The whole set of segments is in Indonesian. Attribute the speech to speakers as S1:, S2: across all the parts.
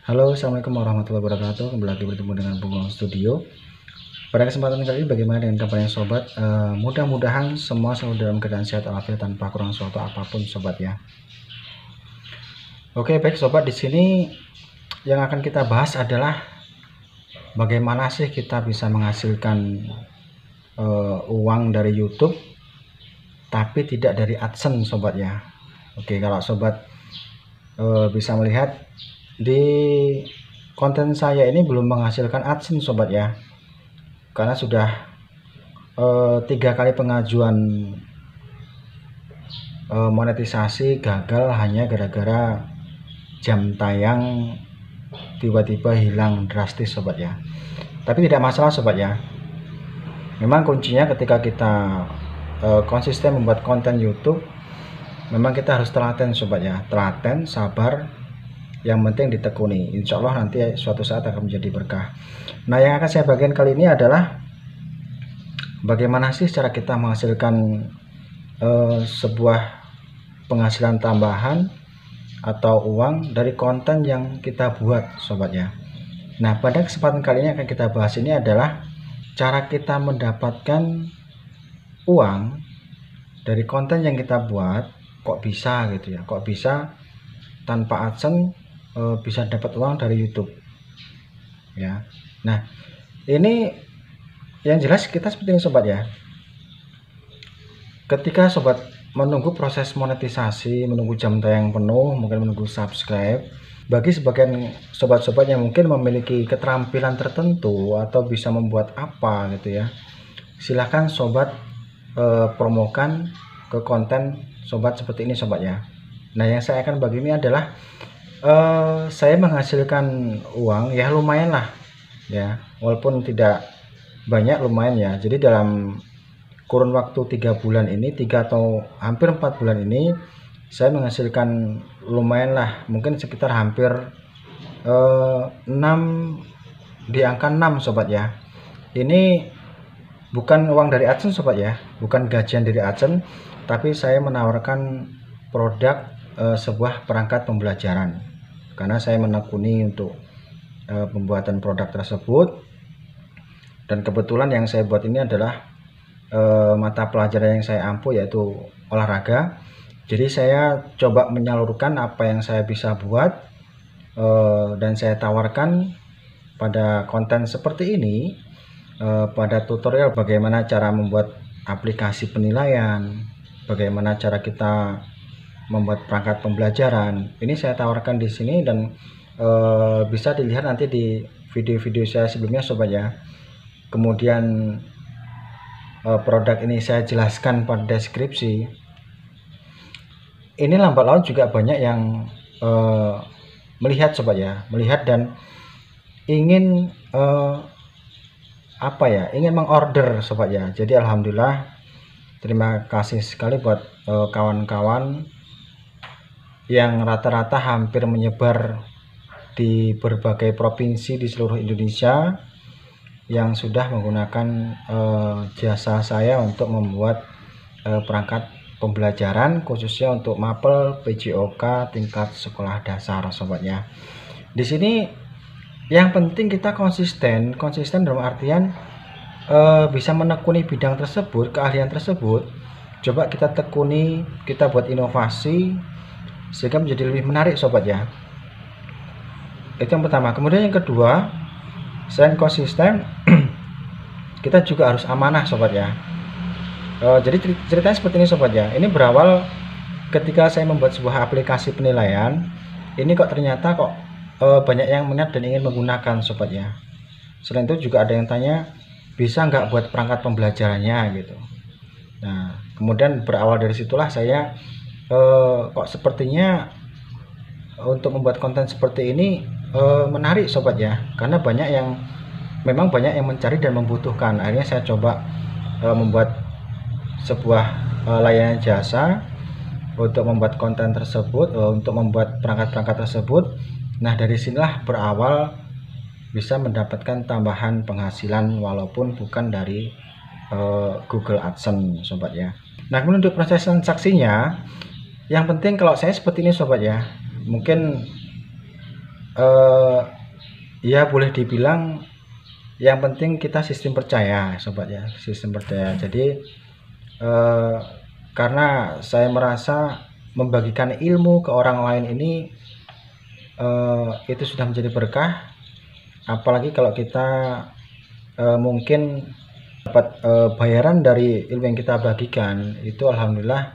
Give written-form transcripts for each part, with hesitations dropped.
S1: Halo, assalamualaikum warahmatullahi wabarakatuh. Kembali lagi bertemu dengan Bung Studio. Pada kesempatan kali ini, bagaimana dengan kabarnya sobat? Mudah-mudahan semua selalu dalam keadaan sehat walafiat tanpa kurang suatu apapun, sobat ya. Oke, baik sobat. Di sini yang akan kita bahas adalah bagaimana sih kita bisa menghasilkan uang dari YouTube, tapi tidak dari AdSense, sobat ya. Oke, kalau sobat bisa melihat di konten saya ini belum menghasilkan AdSense, sobat ya, karena sudah 3 kali pengajuan monetisasi gagal hanya gara-gara jam tayang tiba-tiba hilang drastis, sobat ya. Tapi tidak masalah, sobat ya. Memang kuncinya ketika kita konsisten membuat konten YouTube, memang kita harus telaten, sobat ya. Telaten, sabar, yang penting ditekuni. Insya Allah nanti suatu saat akan menjadi berkah. Nah, yang akan saya bagikan kali ini adalah bagaimana sih cara kita menghasilkan sebuah penghasilan tambahan atau uang dari konten yang kita buat, sobat ya. Nah, pada kesempatan kali ini akan kita bahas ini adalah cara kita mendapatkan uang dari konten yang kita buat. Kok bisa gitu ya, kok bisa tanpa AdSense bisa dapat uang dari YouTube ya. Nah, ini yang jelas kita seperti ini, sobat ya. Ketika sobat menunggu proses monetisasi, menunggu jam tayang penuh, mungkin menunggu subscribe, bagi sebagian sobat-sobat yang mungkin memiliki keterampilan tertentu atau bisa membuat apa gitu ya, silahkan sobat promokan ke konten sobat seperti ini, sobat ya. Nah, yang saya akan bagi ini adalah saya menghasilkan uang ya lumayan lah ya, walaupun tidak banyak, lumayan ya. Jadi dalam kurun waktu 3 bulan ini, 3 atau hampir 4 bulan ini, saya menghasilkan lumayan lah, mungkin sekitar hampir 6, di angka 6, sobat ya. Ini bukan uang dari AdSense, sobat ya, bukan gajian dari AdSense, tapi saya menawarkan produk sebuah perangkat pembelajaran, karena saya menekuni untuk pembuatan produk tersebut. Dan kebetulan yang saya buat ini adalah mata pelajaran yang saya ampuh, yaitu olahraga. Jadi saya coba menyalurkan apa yang saya bisa buat dan saya tawarkan pada konten seperti ini, pada tutorial bagaimana cara membuat aplikasi penilaian, bagaimana cara kita membuat perangkat pembelajaran. Ini saya tawarkan di sini dan bisa dilihat nanti di video-video saya sebelumnya, sobat ya. Kemudian produk ini saya jelaskan pada deskripsi. Ini lambat laun juga banyak yang melihat, sobat ya, melihat dan ingin ingin mengorder, sobat ya. Jadi alhamdulillah, terima kasih sekali buat kawan-kawan yang rata-rata hampir menyebar di berbagai provinsi di seluruh Indonesia, yang sudah menggunakan jasa saya untuk membuat perangkat pembelajaran khususnya untuk mapel PJOK tingkat sekolah dasar, sobatnya. Di sini yang penting kita konsisten dalam artian bisa menekuni bidang tersebut, keahlian tersebut. Coba kita tekuni, kita buat inovasi sehingga menjadi lebih menarik, sobat ya. Itu yang pertama. Kemudian yang kedua, selain konsisten kita juga harus amanah, sobat ya. Jadi ceritanya seperti ini, sobat ya. Ini berawal ketika saya membuat sebuah aplikasi penilaian. Ini kok ternyata banyak yang minat dan ingin menggunakan, sobat ya. Selain itu juga ada yang tanya, bisa nggak buat perangkat pembelajarannya gitu. Nah, kemudian berawal dari situlah saya kok sepertinya untuk membuat konten seperti ini menarik, sobat ya, karena memang banyak yang mencari dan membutuhkan. Akhirnya saya coba membuat sebuah layanan jasa untuk membuat konten tersebut, untuk membuat perangkat-perangkat tersebut. Nah, dari sinilah berawal bisa mendapatkan tambahan penghasilan walaupun bukan dari Google AdSense, sobat ya. Nah, kemudian untuk proses transaksinya, yang penting kalau saya seperti ini, sobat ya, mungkin eh, ya boleh dibilang yang penting kita sistem percaya sobat ya, sistem percaya. Jadi karena saya merasa membagikan ilmu ke orang lain ini itu sudah menjadi berkah, apalagi kalau kita mungkin dapat bayaran dari ilmu yang kita bagikan, itu alhamdulillah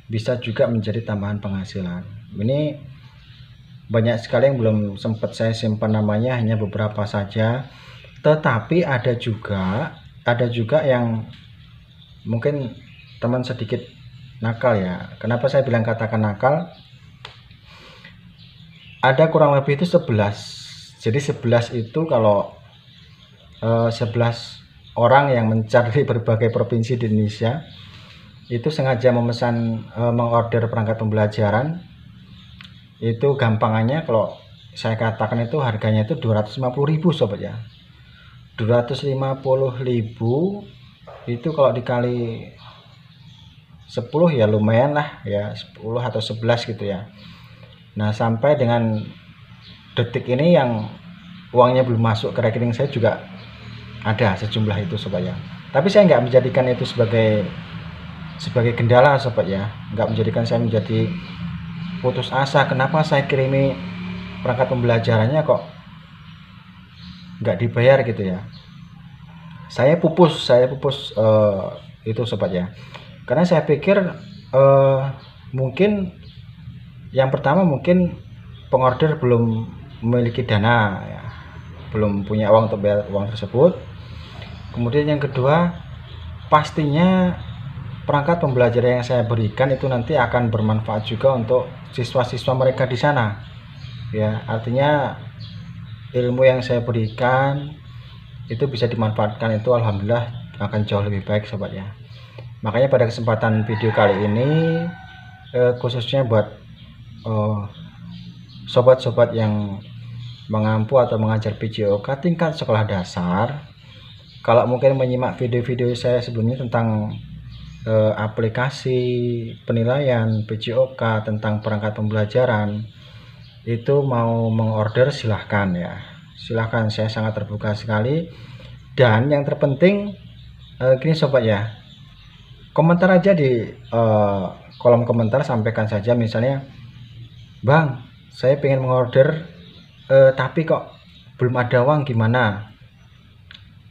S1: bisa juga menjadi tambahan penghasilan. Ini banyak sekali yang belum sempat saya simpan namanya, hanya beberapa saja, tetapi ada juga yang mungkin teman sedikit nakal ya. Kenapa saya bilang katakan nakal? Ada kurang lebih itu 11. Jadi 11 itu kalau 11 orang yang mencari berbagai provinsi di Indonesia itu sengaja memesan mengorder perangkat pembelajaran, itu gampangannya kalau saya katakan itu harganya itu 250.000 sobat ya. 250.000 itu kalau dikali 10 ya lumayan lah ya, 10 atau 11 gitu ya. Nah sampai dengan detik ini yang uangnya belum masuk ke rekening saya juga ada sejumlah itu sobat ya. Tapi saya nggak menjadikan itu sebagai kendala sobat ya, nggak menjadikan saya menjadi putus asa. Kenapa saya kirimi perangkat pembelajarannya kok nggak dibayar gitu ya. Saya pupus itu sobat ya, karena saya pikir mungkin yang pertama mungkin pengorder belum memiliki dana ya, belum punya uang untuk bayar uang tersebut. Kemudian yang kedua, pastinya perangkat pembelajaran yang saya berikan itu nanti akan bermanfaat juga untuk siswa-siswa mereka di sana ya. Artinya ilmu yang saya berikan itu bisa dimanfaatkan, itu alhamdulillah akan jauh lebih baik sobat ya. Makanya pada kesempatan video kali ini khususnya buat sobat-sobat yang mengampu atau mengajar PJOK tingkat sekolah dasar, kalau mungkin menyimak video-video saya sebelumnya tentang aplikasi penilaian PJOK, tentang perangkat pembelajaran, itu mau mengorder silahkan ya, silahkan, saya sangat terbuka sekali. Dan yang terpenting gini sobat ya, komentar aja di kolom komentar, sampaikan saja misalnya, Bang saya pengen mengorder tapi kok belum ada uang, gimana?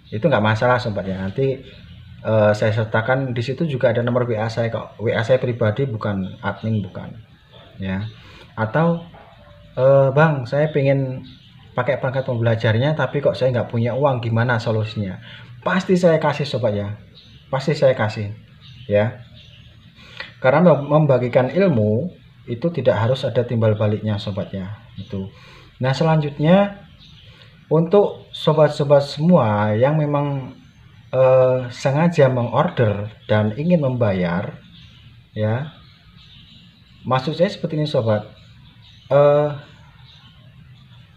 S1: Itu nggak masalah sobat ya, nanti saya sertakan di situ juga ada nomor WA saya kok, WA saya pribadi, bukan admin, bukan ya. Atau Bang saya pengen pakai perangkat pembelajarnya tapi kok saya nggak punya uang, gimana solusinya? Pasti saya kasih sobat ya, pasti saya kasih ya, karena membagikan ilmu itu tidak harus ada timbal baliknya sobat ya itu. Nah selanjutnya, untuk sobat-sobat semua yang memang sengaja mengorder dan ingin membayar ya, maksud saya seperti ini sobat,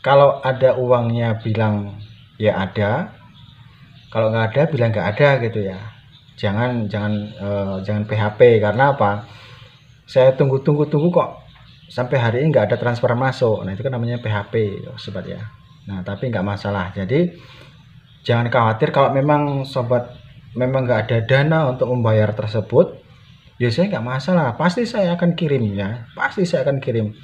S1: kalau ada uangnya bilang ya ada, kalau nggak ada bilang nggak ada gitu ya. Jangan PHP. Karena apa? Saya tunggu kok sampai hari ini nggak ada transfer masuk. Nah itu kan namanya PHP sobat ya. Nah tapi nggak masalah. Jadi jangan khawatir kalau memang sobat memang nggak ada dana untuk membayar tersebut, ya saya nggak masalah, pasti saya akan kirim ya, pasti saya akan kirim.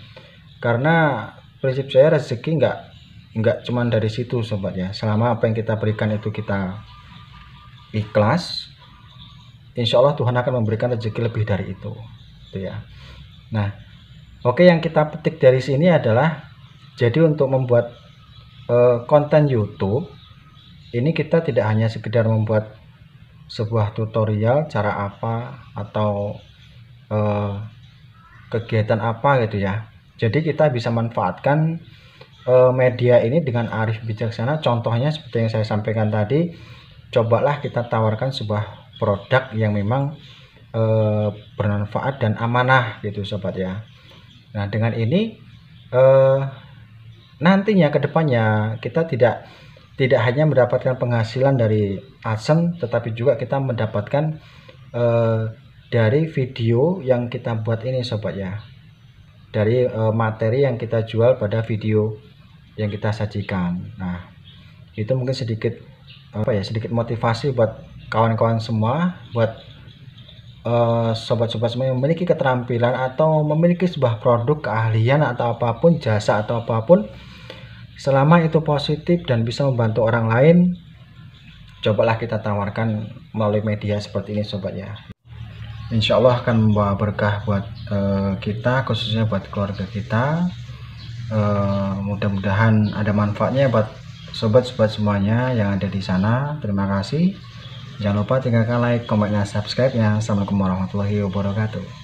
S1: Karena prinsip saya rezeki nggak cuman dari situ sobat ya. Selama apa yang kita berikan itu kita ikhlas, insya Allah Tuhan akan memberikan rezeki lebih dari itu ya. Nah oke, yang kita petik dari sini adalah, jadi untuk membuat konten YouTube ini kita tidak hanya sekedar membuat sebuah tutorial cara apa atau kegiatan apa gitu ya. Jadi kita bisa manfaatkan media ini dengan arif bijaksana. Contohnya seperti yang saya sampaikan tadi, cobalah kita tawarkan sebuah produk yang memang bermanfaat dan amanah gitu sobat ya. Nah dengan ini nantinya kedepannya kita tidak hanya mendapatkan penghasilan dari AdSense, tetapi juga kita mendapatkan dari video yang kita buat ini sobat ya, dari materi yang kita jual pada video yang kita sajikan. Nah, itu mungkin sedikit sedikit motivasi buat kawan-kawan semua, buat sobat-sobat semua yang memiliki keterampilan atau memiliki sebuah produk, keahlian atau apapun, jasa atau apapun, selama itu positif dan bisa membantu orang lain, cobalah kita tawarkan melalui media seperti ini sobat ya. Insya Allah akan membawa berkah buat kita, khususnya buat keluarga kita. Mudah-mudahan ada manfaatnya buat sobat-sobat semuanya yang ada di sana. Terima kasih. Jangan lupa tinggalkan like, komen, dan subscribe-nya. Assalamualaikum warahmatullahi wabarakatuh.